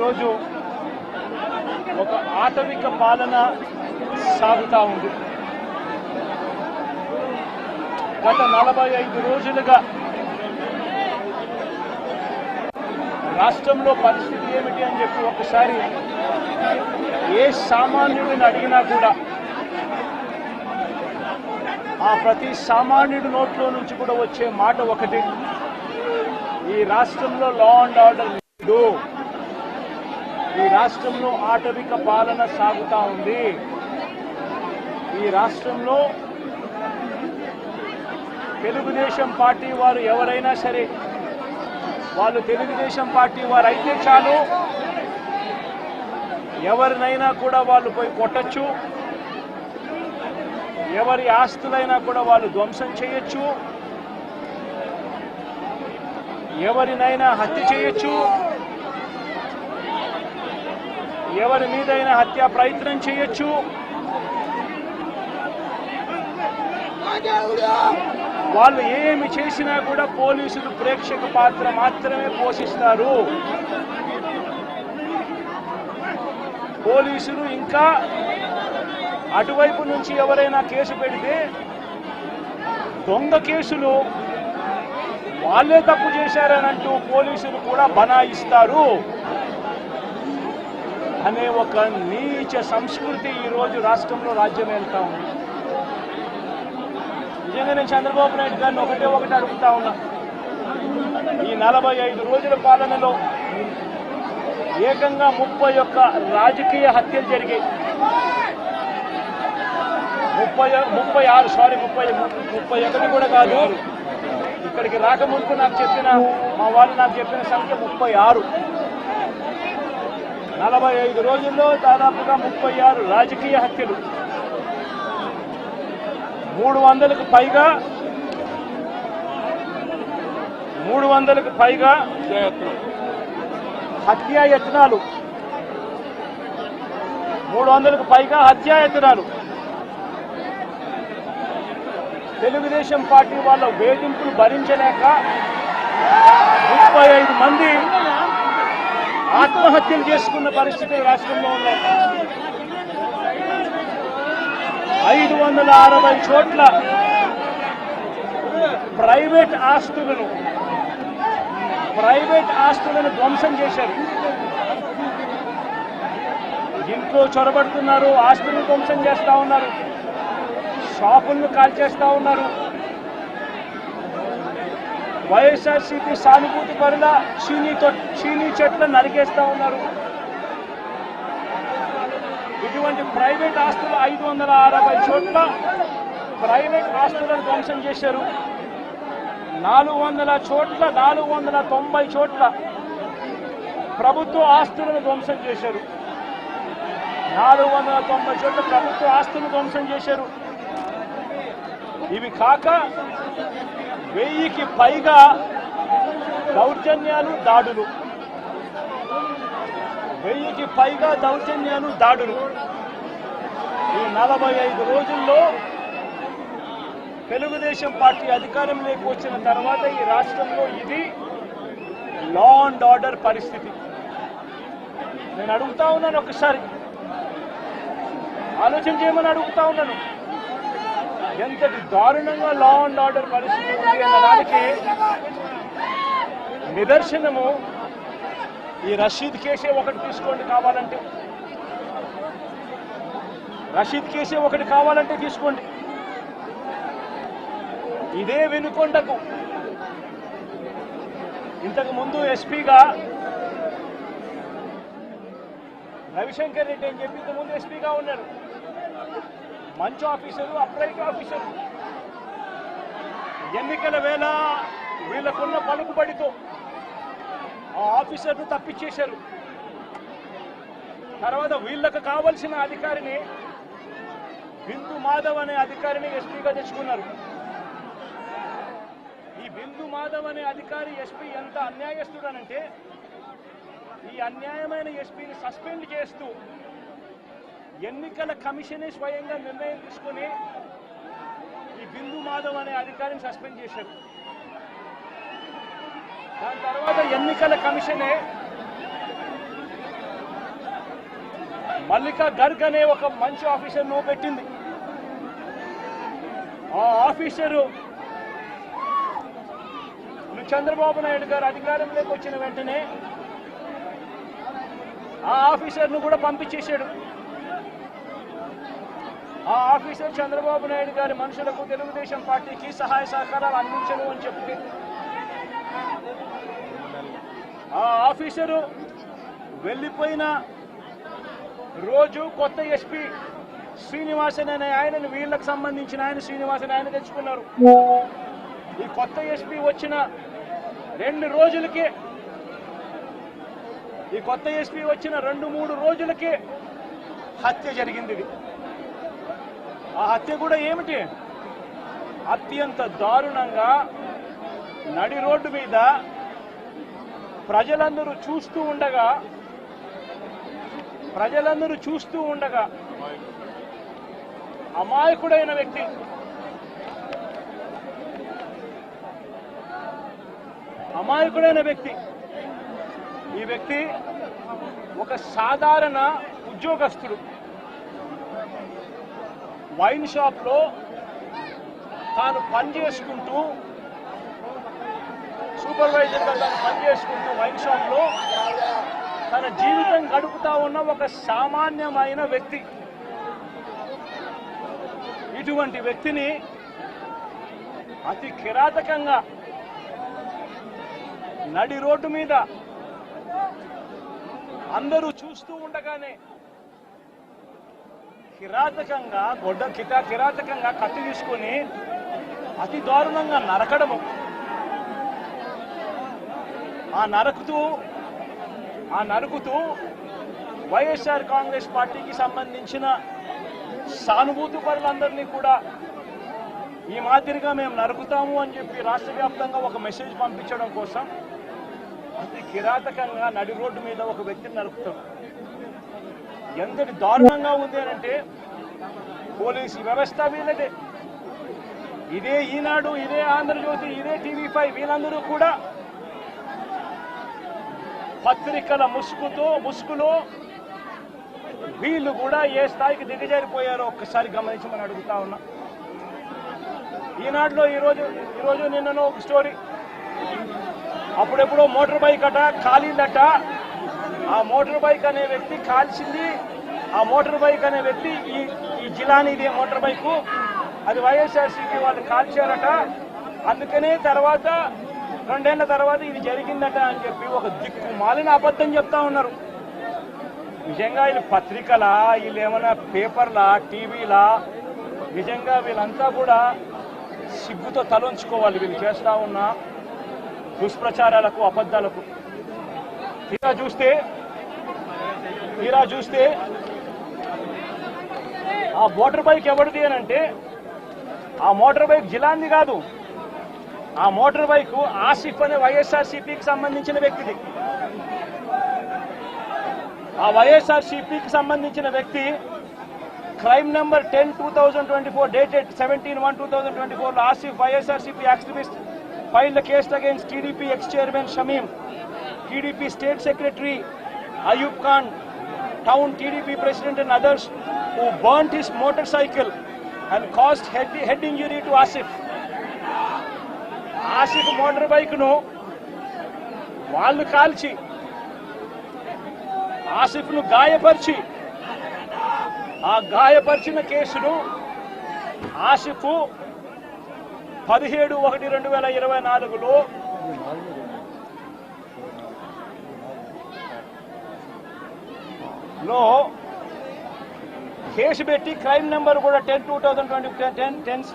ఈరోజు ఒక ఆటవిక పాలన సాగుతూ ఉంది. గత 45 రోజులుగా రాష్ట్రంలో పరిస్థితి ఏమిటి అని చెప్పి ఒకసారి ఏ సామాన్యుడిని అడిగినా కూడా ఆ ప్రతి సామాన్యుడి నోట్లో నుంచి కూడా వచ్చే మాట ఒకటి, ఈ రాష్ట్రంలో లా అండ్ ఆర్డర్ లేదు, ఈ రాష్ట్రంలో ఆటవిక పాలన సాగుతూ ఉంది, ఈ రాష్ట్రంలో తెలుగుదేశం పార్టీ వారు ఎవరైనా సరే వాళ్ళు తెలుగుదేశం పార్టీ వారు అయితే చాలు, ఎవరినైనా కూడా వాళ్ళు పోయి కొట్టచ్చు, ఎవరి ఆస్తులైనా కూడా వాళ్ళు ధ్వంసం చేయొచ్చు, ఎవరినైనా హత్య చేయొచ్చు, ఎవరి మీదైనా హత్యా ప్రయత్నం చేయొచ్చు. వాళ్ళు ఏమి చేసినా కూడా పోలీసులు ప్రేక్షక పాత్ర మాత్రమే పోషిస్తారు. పోలీసులు ఇంకా అటువైపు నుంచి ఎవరైనా కేసు పెడితే దొంగ కేసులు వాళ్ళే తప్పు చేశారనంటూ పోలీసులు కూడా బనాయిస్తారు అనే ఒక నీచ సంస్కృతి ఈరోజు రాష్ట్రంలో రాజ్యం వెళ్తా ఉంది. నిజంగా నేను చంద్రబాబు నాయుడు గారిని ఒకటి అడుగుతా ఉన్నా, ఈ 45 రోజుల పాలనలో ఏకంగా 31 రాజకీయ హత్యలు జరిగాయి. 31 కూడా కాదు, ఇక్కడికి రాకముందు మా వాళ్ళు నాకు చెప్పిన సంఖ్య 36. 45 రోజుల్లో దాదాపుగా 36 రాజకీయ హత్యలు, 300కు పైగా హత్యాయత్నాలు, 300కు పైగా హత్యాయత్నాలు. తెలుగుదేశం పార్టీ వాళ్ళ వేధింపులు భరించలేక 35 మంది ఆత్మహత్యలు చేసుకున్న పరిస్థితి రాష్ట్రంలో ఉన్నాయి. 560 చోట్ల ప్రైవేట్ ఆస్తులను ధ్వంసం చేశారు. ఇంట్లో చొరబడుతున్నారు, ఆస్తులను ధ్వంసం చేస్తా ఉన్నారు, షాపులను కాల్చేస్తా ఉన్నారు. వైఎస్ఆర్సీపీ సానుభూతి పరుల చీనీ చెట్లను నరికేస్తా ఉన్నారు. ఇటువంటి ప్రైవేట్ ఆస్తులు 560 చోట్ల ప్రైవేట్ ఆస్తులను ధ్వంసం చేశారు. 490 చోట్ల ప్రభుత్వ ఆస్తులను ధ్వంసం చేశారు. 490 చోట్ల ప్రభుత్వ ఆస్తులను ధ్వంసం చేశారు. ఇవి కాక 1000కి పైగా దౌర్జన్యాలు, దాడులు. 1000కి పైగా దౌర్జన్యాలు, దాడులు. ఈ 45 రోజుల్లో తెలుగుదేశం పార్టీ అధికారంలోకి వచ్చిన తర్వాత ఈ రాష్ట్రంలో ఇది లా అండ్ ఆర్డర్ పరిస్థితి. నేను అడుగుతా ఉన్నాను, ఒకసారి ఆలోచన చేయమని అడుగుతా ఉన్నాను, ఎంతటి దారుణంగా లా అండ్ ఆర్డర్ పరిస్థితి ఉంది అన్నదానికి నిదర్శనము ఈ రషీద్ కేసే ఒకటి తీసుకోండి, కావాలంటే రషీద్ కేసే ఒకటి కావాలంటే తీసుకోండి. ఇదే వినుకొండకు ఇంతకు ముందు ఎస్పీగా రవిశంకర్ రెడ్డి అని చెప్పి ఇంతకుముందు ఎస్పీగా ఉన్నారు. మంచి ఆఫీసరు, అప్రైట్ ఆఫీసరు. ఎన్నికల వేళ వీళ్ళకున్న పలుకుబడితో ఆ ఆఫీసర్ను తప్పించేశారు. తర్వాత వీళ్ళకు కావలసిన అధికారిని, బిందు మాధవ్ అనే అధికారిని ఎస్పీగా తెచ్చుకున్నారు. ఈ బిందు మాధవ్ అనే అధికారి ఎస్పీ ఎంత అన్యాయస్తుడనంటే, ఈ అన్యాయమైన ఎస్పీని సస్పెండ్ చేస్తూ ఎన్నికల కమిషనే స్వయంగా నిర్ణయం తీసుకుని ఈ బిందు మాధవ్ అనే అధికారిని సస్పెండ్ చేశారు. దాని తర్వాత ఎన్నికల కమిషనే మల్లికా గర్గ్ అనే ఒక మంచి ఆఫీసర్ను పెట్టింది. ఆ ఆఫీసరు చంద్రబాబు నాయుడు గారు అధికారంలోకి వచ్చిన వెంటనే ఆ ఆఫీసర్ను కూడా పంపించేశాడు. ఆ ఆఫీసర్ చంద్రబాబు నాయుడు గారి మనుషులకు తెలుగుదేశం పార్టీకి సహాయ సహకారాలు అందించను అని చెప్పి ఆ ఆఫీసరు వెళ్ళిపోయిన రోజు కొత్త ఎస్పీ శ్రీనివాసన్ అనే ఆయనను వీళ్ళకి సంబంధించిన ఆయన శ్రీనివాసన్ ఆయన తెచ్చుకున్నారు. ఈ కొత్త ఎస్పీ వచ్చిన 2 రోజులకే ఈ కొత్త ఎస్పీ వచ్చిన 2-3 రోజులకే హత్య జరిగింది. ఇది ఆ హత్య కూడా ఏమిటి, అత్యంత దారుణంగా నడి రోడ్డు మీద ప్రజలందరూ చూస్తూ ఉండగా అమాయకుడైన వ్యక్తి ఈ వ్యక్తి ఒక సాధారణ ఉద్యోగస్తుడు. వైన్ షాప్లో తాను పనిచేసుకుంటూ సూపర్వైజర్గా తాను పనిచేసుకుంటూ వైన్ షాప్లో తన జీవితం గడుపుతా ఉన్న ఒక సామాన్యమైన వ్యక్తి. ఇటువంటి వ్యక్తిని అతి కిరాతకంగా నడి రోడ్డు మీద అందరూ చూస్తూ ఉండగానే కిరాతకంగా కత్తి తీసుకొని అతి దారుణంగా నరకడము. ఆ నరుకుతూ వైఎస్ఆర్ కాంగ్రెస్ పార్టీకి సంబంధించిన సానుభూతి పరులందరినీ కూడా ఈ మాదిరిగా మేము నరుకుతాము అని చెప్పి రాష్ట్ర వ్యాప్తంగా ఒక మెసేజ్ పంపించడం కోసం అతి కిరాతకంగా నడి రోడ్డు మీద ఒక వ్యక్తిని నరుకుతాం. ఎంతటి దారుణంగా ఉంది అంటే పోలీసు వ్యవస్థ వీళ్ళదే. ఇదే ఈనాడు, ఇదే ఆంధ్రజ్యోతి, ఇదే TV5 వీళ్ళందరూ కూడా పత్రికల ముసుగులో వీళ్ళు కూడా ఏ స్థాయికి దిగజారిపోయారో ఒక్కసారి గమనించమని అడుగుతా ఉన్నా. ఈనాడులో ఈరోజు నిన్ననో ఒక స్టోరీ, అప్పుడెప్పుడో మోటార్ బైక్ అట కాలిందట. ఆ మోటార్ బైక్ అనే వ్యక్తి కాల్చింది. ఆ మోటార్ బైక్ అనే వ్యక్తి ఈ జిలానీదే మోటార్ బైకు, అది వైఎస్ఆర్సీపీ వాళ్ళు కాల్చారట. అందుకనే 2 ఏళ్ల తర్వాత ఇది జరిగిందట అని చెప్పి ఒక దిక్కుమాలిన అబద్ధం చెప్తా ఉన్నారు. నిజంగా వీళ్ళు పత్రికలా, వీళ్ళు ఏమైనా పేపర్లా, టీవీలా? నిజంగా వీళ్ళంతా కూడా సిగ్గుతో తలొంచుకోవాలి వీళ్ళు చేస్తా ఉన్న దుష్ప్రచారాలకు, అబద్ధాలకు. తీరా చూస్తే ఆ మోటార్ బైక్ ఎవరిది అని అంటే ఆ మోటార్ బైక్ జిలాంది కాదు. ఆ మోటార్ బైక్ ఆసిఫ్ అనే వైఎస్ఆర్సీపీకి సంబంధించిన వ్యక్తిది. ఆ వైఎస్ఆర్సీపీకి సంబంధించిన వ్యక్తి క్రైమ్ నెంబర్ 10/2024 డేటెడ్ 17/1/2024 లో Asif YSRCP activist filed a case against TDP ex-chairman Shamim, TDP state secretary Ayub Khan, town TDP president and others who burnt his motorcycle and caused head injury to Asif. Asif motorbike nu వాళ్ళు కాల్చి ఆసిఫ్ ను గాయపరిచి ఆ గాయపరిచిన కేసును Asif 17/1/2024లో case పెట్టి crime number కూడా 10/2020